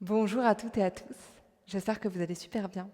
Bonjour à toutes et à tous, j'espère que vous allez super bien.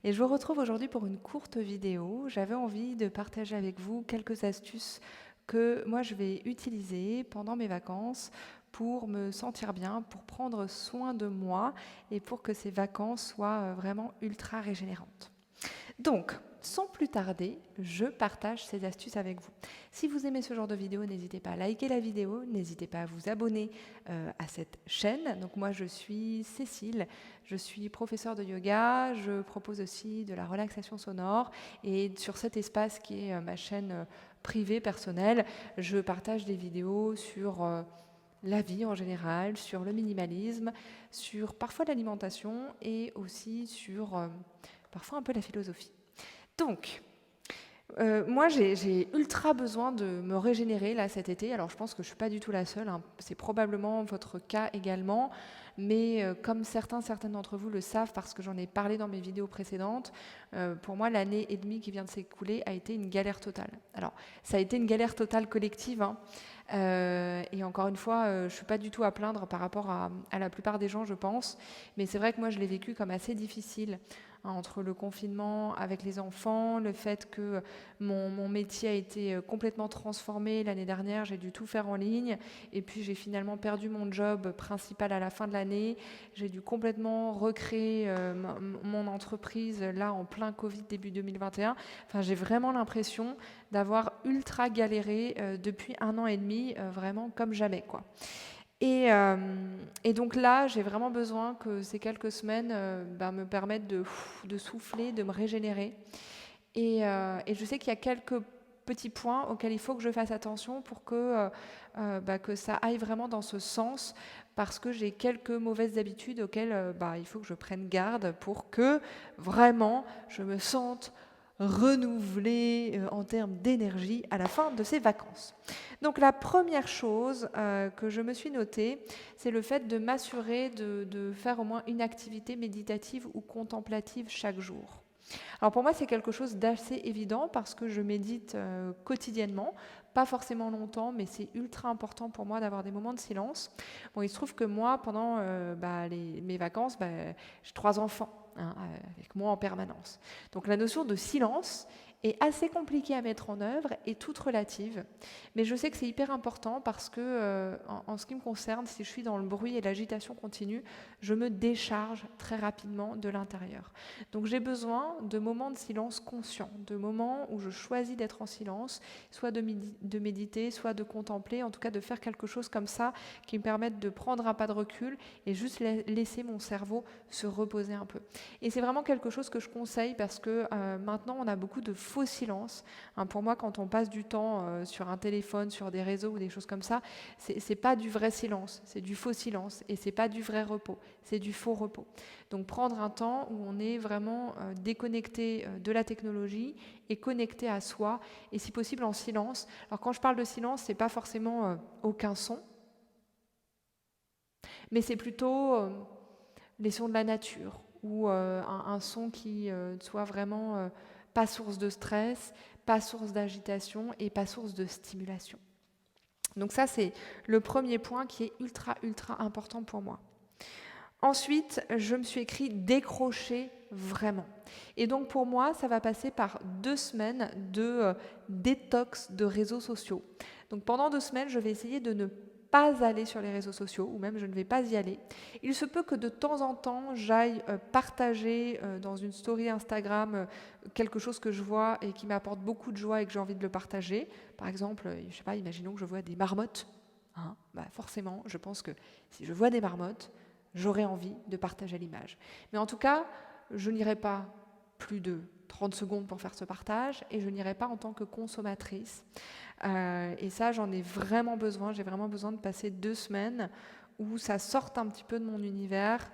Et je vous retrouve aujourd'hui pour une courte vidéo. J'avais envie de partager avec vous quelques astuces que moi je vais utiliser pendant mes vacances pour me sentir bien, pour prendre soin de moi et pour que ces vacances soient vraiment ultra régénérantes. Donc, sans plus tarder, je partage ces astuces avec vous. Si vous aimez ce genre de vidéo, n'hésitez pas à liker la vidéo, n'hésitez pas à vous abonner à cette chaîne. Donc moi, je suis Cécile, je suis professeure de yoga, je propose aussi de la relaxation sonore et sur cet espace qui est ma chaîne privée, personnelle, je partage des vidéos sur la vie en général, sur le minimalisme, sur parfois l'alimentation et aussi sur parfois un peu la philosophie. Donc, moi, j'ai ultra besoin de me régénérer là cet été. Alors, je pense que je suis pas du tout la seule, hein. C'est probablement votre cas également. Mais comme certaines d'entre vous le savent, parce que j'en ai parlé dans mes vidéos précédentes, pour moi, l'année et demie qui vient de s'écouler a été une galère totale. Alors, ça a été une galère totale collective, hein. Et encore une fois, je suis pas du tout à plaindre par rapport à la plupart des gens, je pense. Mais c'est vrai que moi, je l'ai vécu comme assez difficile, hein, entre le confinement avec les enfants, le fait que mon métier a été complètement transformé l'année dernière, j'ai dû tout faire en ligne et puis j'ai finalement perdu mon job principal à la fin de l'année. J'ai dû complètement recréer mon entreprise là en plein Covid début 2021. Enfin, j'ai vraiment l'impression d'avoir ultra galéré depuis 1 an et demi, vraiment comme jamais, quoi. Et donc là, j'ai vraiment besoin que ces quelques semaines me permettent de souffler, de me régénérer. Et je sais qu'il y a quelques petits points auxquels il faut que je fasse attention pour que ça aille vraiment dans ce sens, parce que j'ai quelques mauvaises habitudes auxquelles il faut que je prenne garde pour que vraiment je me sente renouvelée en termes d'énergie à la fin de ces vacances. Donc la première chose que je me suis notée, c'est le fait de m'assurer de faire au moins une activité méditative ou contemplative chaque jour. Alors pour moi, c'est quelque chose d'assez évident parce que je médite quotidiennement, pas forcément longtemps, mais c'est ultra important pour moi d'avoir des moments de silence. Bon, il se trouve que moi, pendant mes vacances, j'ai 3 enfants, hein, avec moi en permanence. Donc la notion de silence est assez compliquée à mettre en œuvre et toute relative. Mais je sais que c'est hyper important parce que, en ce qui me concerne, si je suis dans le bruit et l'agitation continue, je me décharge très rapidement de l'intérieur. Donc j'ai besoin de moments de silence conscients, de moments où je choisis d'être en silence, soit de méditer, soit de contempler, en tout cas de faire quelque chose comme ça qui me permette de prendre un pas de recul et juste laisser mon cerveau se reposer un peu. Et c'est vraiment quelque chose que je conseille parce que maintenant on a beaucoup de faux silences, hein. Pour moi, quand on passe du temps sur un téléphone, sur des réseaux ou des choses comme ça, c'est pas du vrai silence, c'est du faux silence et c'est pas du vrai repos, c'est du faux repos. Donc prendre un temps où on est vraiment déconnecté de la technologie et connecté à soi et si possible en silence. Alors quand je parle de silence, c'est pas forcément aucun son, mais c'est plutôt les sons de la nature ou un son qui soit vraiment pas source de stress, pas source d'agitation et pas source de stimulation. Donc ça, c'est le premier point qui est ultra important pour moi. Ensuite, je me suis écrit décrocher vraiment. Et donc pour moi, ça va passer par 2 semaines de détox de réseaux sociaux. Donc pendant 2 semaines, je vais essayer de ne pas aller sur les réseaux sociaux, ou même je ne vais pas y aller. Il se peut que de temps en temps, j'aille partager dans une story Instagram quelque chose que je vois et qui m'apporte beaucoup de joie et que j'ai envie de le partager. Par exemple, je sais pas, imaginons que je vois des marmottes. Hein, forcément, je pense que si je vois des marmottes, j'aurais envie de partager l'image. Mais en tout cas, je n'irai pas plus de 30 secondes pour faire ce partage et je n'irai pas en tant que consommatrice. Et ça, j'en ai vraiment besoin. J'ai vraiment besoin de passer 2 semaines où ça sorte un petit peu de mon univers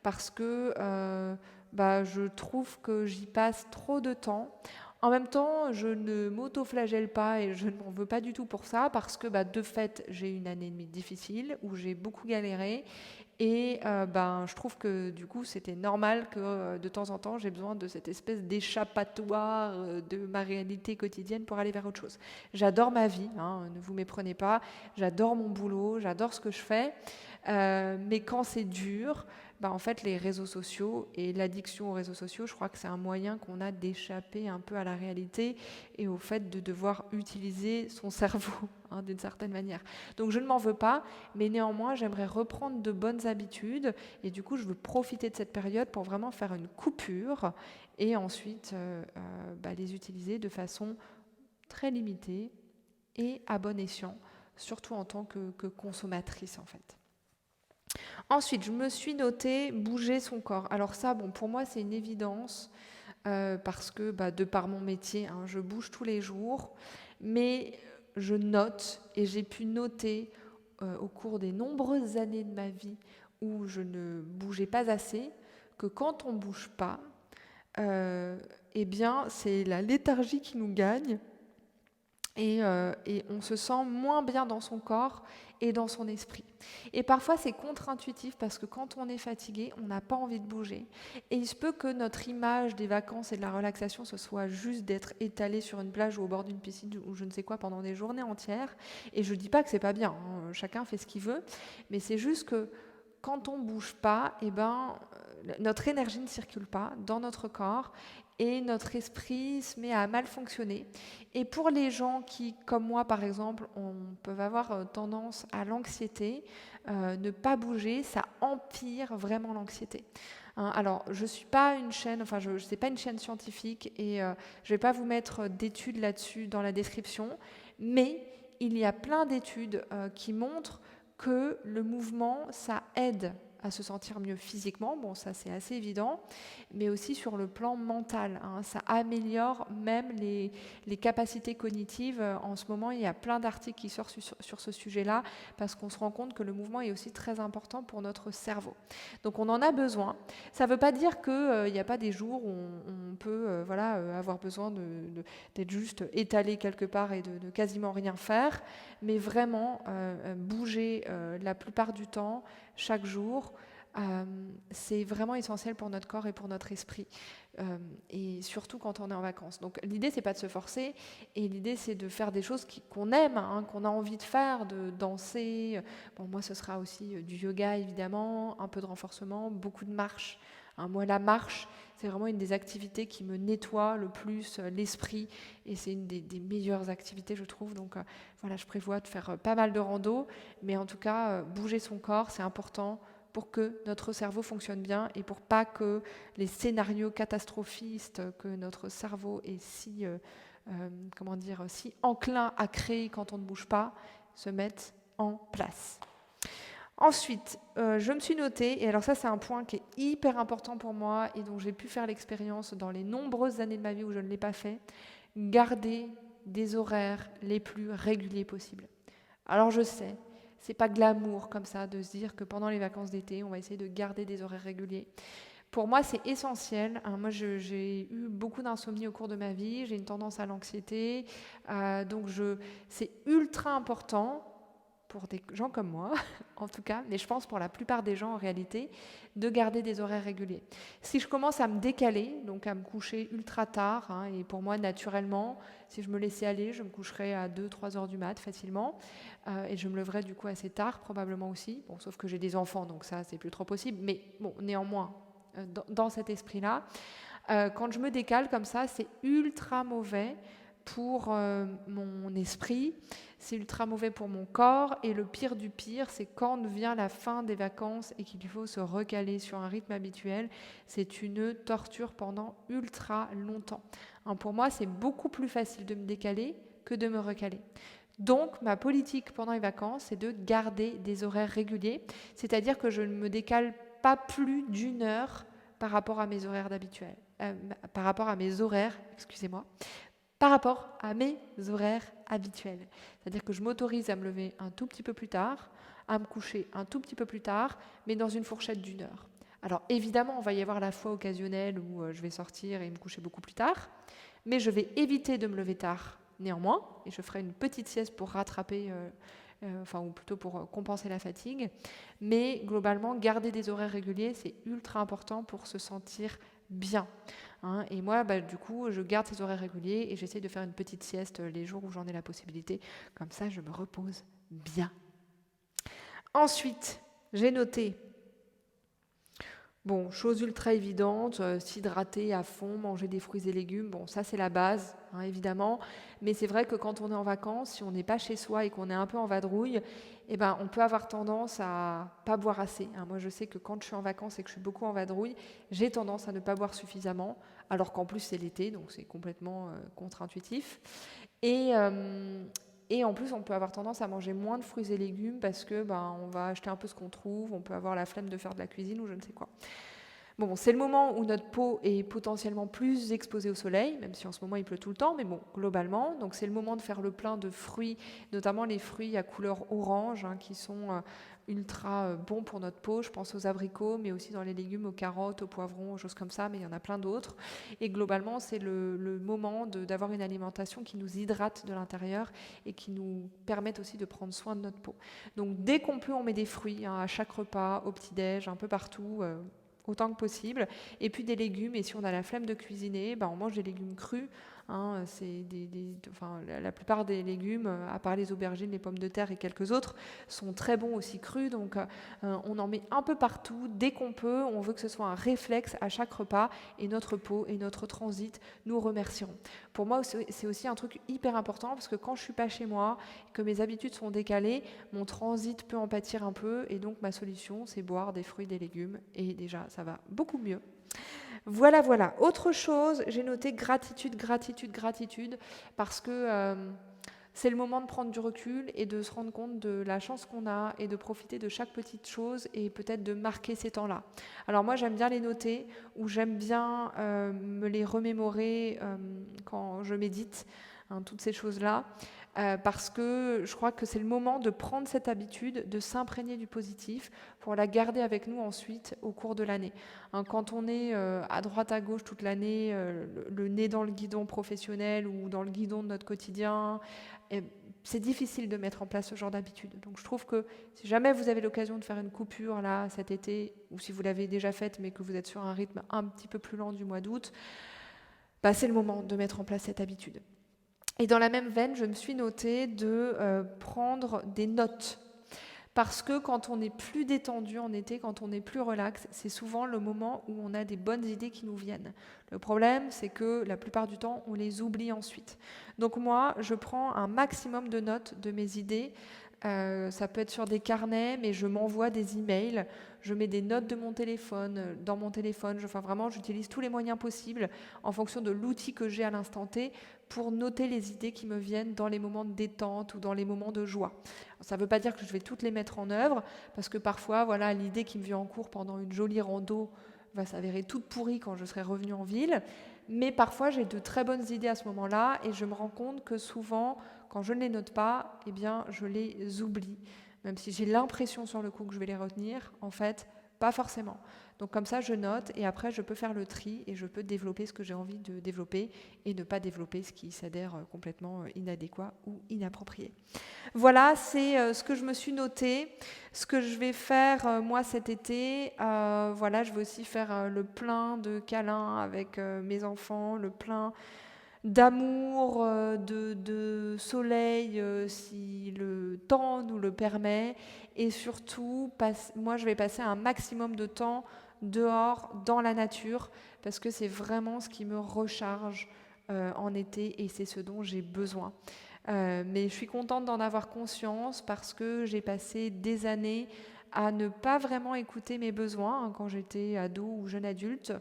parce que je trouve que j'y passe trop de temps. En même temps, je ne m'auto-flagelle pas et je ne m'en veux pas du tout pour ça parce que de fait, j'ai une année et demie difficile où j'ai beaucoup galéré et je trouve que du coup, c'était normal que de temps en temps, j'ai besoin de cette espèce d'échappatoire de ma réalité quotidienne pour aller vers autre chose. J'adore ma vie, hein, ne vous méprenez pas, j'adore mon boulot, j'adore ce que je fais, Mais quand c'est dur, en fait, les réseaux sociaux et l'addiction aux réseaux sociaux, je crois que c'est un moyen qu'on a d'échapper un peu à la réalité et au fait de devoir utiliser son cerveau d'une certaine manière. Donc je ne m'en veux pas, mais néanmoins, j'aimerais reprendre de bonnes habitudes et du coup, je veux profiter de cette période pour vraiment faire une coupure et ensuite les utiliser de façon très limitée et à bon escient, surtout en tant que consommatrice en fait. Ensuite, je me suis noté bouger son corps. Alors ça, pour moi, c'est une évidence parce que de par mon métier, je bouge tous les jours, mais je note et j'ai pu noter au cours des nombreuses années de ma vie où je ne bougeais pas assez, que quand on ne bouge pas, c'est la léthargie qui nous gagne et on se sent moins bien dans son corps et dans son esprit. Et parfois, c'est contre-intuitif parce que quand on est fatigué, on n'a pas envie de bouger. Et il se peut que notre image des vacances et de la relaxation, ce soit juste d'être étalé sur une plage ou au bord d'une piscine ou je ne sais quoi pendant des journées entières. Et je ne dis pas que c'est pas bien, chacun fait ce qu'il veut, mais c'est juste que quand on ne bouge pas, notre énergie ne circule pas dans notre corps et notre esprit se met à mal fonctionner. Et pour les gens qui, comme moi par exemple, peuvent avoir tendance à l'anxiété, ne pas bouger, ça empire vraiment l'anxiété. Alors, je suis pas une chaîne, c'est pas une chaîne scientifique et je vais pas vous mettre d'études là-dessus dans la description, mais il y a plein d'études qui montrent que le mouvement, ça aide à se sentir mieux physiquement, ça c'est assez évident, mais aussi sur le plan mental. Ça améliore même les capacités cognitives. En ce moment, il y a plein d'articles qui sortent sur ce sujet-là, parce qu'on se rend compte que le mouvement est aussi très important pour notre cerveau. Donc on en a besoin. Ça ne veut pas dire qu'il n'y a pas des jours où on peut avoir besoin d'être juste étalé quelque part et de quasiment rien faire, mais vraiment bouger la plupart du temps, chaque jour, c'est vraiment essentiel pour notre corps et pour notre esprit, et surtout quand on est en vacances. Donc l'idée, c'est pas de se forcer, et l'idée, c'est de faire des choses qu'on aime, qu'on a envie de faire, de danser. Moi, ce sera aussi du yoga, évidemment, un peu de renforcement, beaucoup de marche. Moi, la marche, c'est vraiment une des activités qui me nettoie le plus l'esprit, et c'est une des meilleures activités, je trouve. Donc je prévois de faire pas mal de rando, mais en tout cas, bouger son corps, c'est important pour que notre cerveau fonctionne bien et pour pas que les scénarios catastrophistes que notre cerveau est si enclin à créer quand on ne bouge pas se mettent en place. Ensuite, je me suis notée, et alors ça c'est un point qui est hyper important pour moi et dont j'ai pu faire l'expérience dans les nombreuses années de ma vie où je ne l'ai pas fait, garder des horaires les plus réguliers possibles. Alors je sais, c'est pas glamour comme ça de se dire que pendant les vacances d'été, on va essayer de garder des horaires réguliers. Pour moi, c'est essentiel. Moi, j'ai eu beaucoup d'insomnie au cours de ma vie, j'ai une tendance à l'anxiété, donc c'est ultra important pour des gens comme moi, en tout cas, mais je pense pour la plupart des gens en réalité, de garder des horaires réguliers. Si je commence à me décaler, donc à me coucher ultra tard, et pour moi naturellement, si je me laissais aller, je me coucherais à 2-3 heures du mat facilement, et je me leverais du coup assez tard probablement aussi, sauf que j'ai des enfants, donc ça c'est plus trop possible, mais néanmoins, dans cet esprit-là, quand je me décale comme ça, c'est ultra mauvais pour mon esprit, c'est ultra mauvais pour mon corps, et le pire du pire, c'est quand vient la fin des vacances et qu'il faut se recaler sur un rythme habituel, c'est une torture pendant ultra longtemps. Pour moi, c'est beaucoup plus facile de me décaler que de me recaler. Donc, ma politique pendant les vacances, c'est de garder des horaires réguliers, c'est-à-dire que je ne me décale pas plus d'1 heure par rapport à mes horaires habituels. Par rapport à mes horaires habituels. C'est-à-dire que je m'autorise à me lever un tout petit peu plus tard, à me coucher un tout petit peu plus tard, mais dans une fourchette d'1 heure. Alors évidemment, on va y avoir la fois occasionnelle où je vais sortir et me coucher beaucoup plus tard, mais je vais éviter de me lever tard néanmoins, et je ferai une petite sieste pour rattraper, ou plutôt pour compenser la fatigue. Mais globalement, garder des horaires réguliers, c'est ultra important pour se sentir bien. Et moi, du coup, je garde ces horaires réguliers et j'essaie de faire une petite sieste les jours où j'en ai la possibilité. Comme ça, je me repose bien. Ensuite, J'ai noté, bon, chose ultra évidente, s'hydrater à fond, manger des fruits et légumes, bon, ça c'est la base, hein, évidemment. Mais c'est vrai que quand on est en vacances, si on n'est pas chez soi et qu'on est un peu en vadrouille, eh ben, on peut avoir tendance à pas boire assez, hein. Moi, je sais que quand je suis en vacances et que je suis beaucoup en vadrouille, j'ai tendance à ne pas boire suffisamment, alors qu'en plus c'est l'été, donc c'est complètement contre-intuitif. Et, euh, et en plus, on peut avoir tendance à manger moins de fruits et légumes parce que ben, on va acheter un peu ce qu'on trouve, on peut avoir la flemme de faire de la cuisine ou je ne sais quoi. Bon, c'est le moment où notre peau est potentiellement plus exposée au soleil, même si en ce moment il pleut tout le temps, mais bon, globalement. Donc c'est le moment de faire le plein de fruits, notamment les fruits à couleur orange, hein, qui sont ultra bons pour notre peau. Je pense aux abricots, mais aussi dans les légumes, aux carottes, aux poivrons, aux choses comme ça, mais il y en a plein d'autres. Et globalement, c'est le moment d'avoir une alimentation qui nous hydrate de l'intérieur et qui nous permette aussi de prendre soin de notre peau. Donc dès qu'on peut, on met des fruits, hein, à chaque repas, au petit-déj, un peu partout. Autant que possible, et puis des légumes, et si on a la flemme de cuisiner, ben on mange des légumes crus, hein, c'est enfin, la plupart des légumes, à part les aubergines, les pommes de terre et quelques autres, sont très bons aussi crus, donc on en met un peu partout, dès qu'on peut, on veut que ce soit un réflexe à chaque repas, et notre peau et notre transit nous remercieront. Pour moi, c'est aussi un truc hyper important, parce que quand je suis pas chez moi, que mes habitudes sont décalées, mon transit peut en pâtir un peu, et donc ma solution, c'est boire des fruits, des légumes, et déjà, ça va beaucoup mieux. Voilà, voilà. Autre chose, j'ai noté gratitude, gratitude, gratitude, parce que c'est le moment de prendre du recul et de se rendre compte de la chance qu'on a et de profiter de chaque petite chose et peut-être de marquer ces temps-là. Alors moi, j'aime bien les noter ou j'aime bien me les remémorer quand je médite, hein, toutes ces choses-là. Parce que je crois que c'est le moment de prendre cette habitude, de s'imprégner du positif pour la garder avec nous ensuite au cours de l'année. Hein, quand on est à droite à gauche toute l'année, le nez dans le guidon professionnel ou dans le guidon de notre quotidien, c'est difficile de mettre en place ce genre d'habitude. Donc je trouve que si jamais vous avez l'occasion de faire une coupure là cet été, ou si vous l'avez déjà faite mais que vous êtes sur un rythme un petit peu plus lent du mois d'août, bah, c'est le moment de mettre en place cette habitude. Et dans la même veine, je me suis notée de prendre des notes. Parce que quand on est plus détendu en été, quand on est plus relax, c'est souvent le moment où on a des bonnes idées qui nous viennent. Le problème, c'est que la plupart du temps, on les oublie ensuite. Donc moi, je prends un maximum de notes de mes idées. Ça peut être sur des carnets, mais je m'envoie des emails, je mets des notes de mon téléphone, dans mon téléphone, enfin vraiment j'utilise tous les moyens possibles en fonction de l'outil que j'ai à l'instant T pour noter les idées qui me viennent dans les moments de détente ou dans les moments de joie. Alors, ça ne veut pas dire que je vais toutes les mettre en œuvre, parce que parfois, voilà, l'idée qui me vient en cours pendant une jolie rando va s'avérer toute pourrie quand je serai revenue en ville, mais parfois j'ai de très bonnes idées à ce moment-là et je me rends compte que souvent, quand je ne les note pas, eh bien, je les oublie. Même si j'ai l'impression sur le coup que je vais les retenir, en fait, pas forcément. Donc comme ça, je note et après, je peux faire le tri et je peux développer ce que j'ai envie de développer et ne pas développer ce qui s'adhère complètement inadéquat ou inapproprié. Voilà, c'est ce que je me suis noté. Ce que je vais faire, moi, cet été, voilà, je vais aussi faire le plein de câlins avec mes enfants, le plein d'amour, de soleil, si le temps nous le permet. Et surtout, moi, je vais passer un maximum de temps dehors, dans la nature, parce que c'est vraiment ce qui me recharge en été et c'est ce dont j'ai besoin. Mais je suis contente d'en avoir conscience parce que j'ai passé des années à ne pas vraiment écouter mes besoins, hein, quand j'étais ado ou jeune adulte,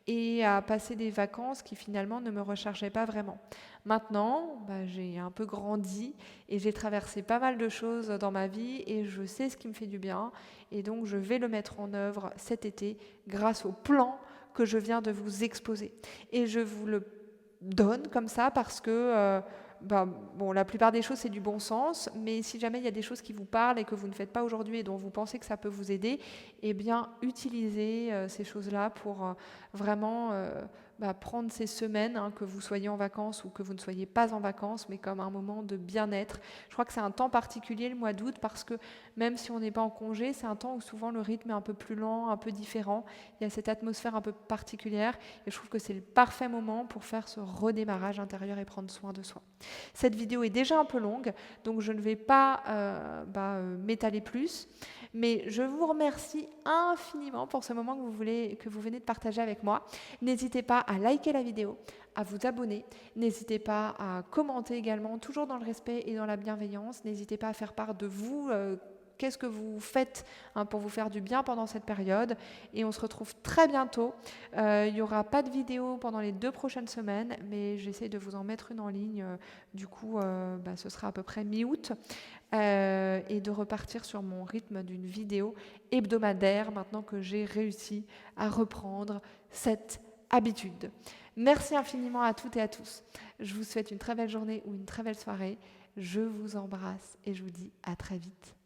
et à passer des vacances qui finalement ne me rechargeaient pas vraiment. Maintenant, j'ai un peu grandi et j'ai traversé pas mal de choses dans ma vie et je sais ce qui me fait du bien et donc je vais le mettre en œuvre cet été grâce au plan que je viens de vous exposer. Et je vous le donne comme ça parce que bon, la plupart des choses, c'est du bon sens, mais si jamais il y a des choses qui vous parlent et que vous ne faites pas aujourd'hui et dont vous pensez que ça peut vous aider, eh bien, utilisez ces choses-là pour vraiment prendre ces semaines, que vous soyez en vacances ou que vous ne soyez pas en vacances, mais comme un moment de bien-être. Je crois que c'est un temps particulier, le mois d'août, parce que même si on n'est pas en congé, c'est un temps où souvent le rythme est un peu plus lent, un peu différent. Il y a cette atmosphère un peu particulière et je trouve que c'est le parfait moment pour faire ce redémarrage intérieur et prendre soin de soi. Cette vidéo est déjà un peu longue, donc je ne vais pas m'étaler plus, mais je vous remercie infiniment pour ce moment que vous venez de partager avec moi. N'hésitez pas à liker la vidéo, à vous abonner. N'hésitez pas à commenter également, toujours dans le respect et dans la bienveillance. N'hésitez pas à faire part de vous. Qu'est-ce que vous faites pour vous faire du bien pendant cette période? Et on se retrouve très bientôt. Il n'y aura pas de vidéo pendant les 2 prochaines semaines, mais j'essaie de vous en mettre une en ligne. Ce sera à peu près mi-août. Et de repartir sur mon rythme d'une vidéo hebdomadaire maintenant que j'ai réussi à reprendre cette habitude. Merci infiniment à toutes et à tous. Je vous souhaite une très belle journée ou une très belle soirée. Je vous embrasse et je vous dis à très vite.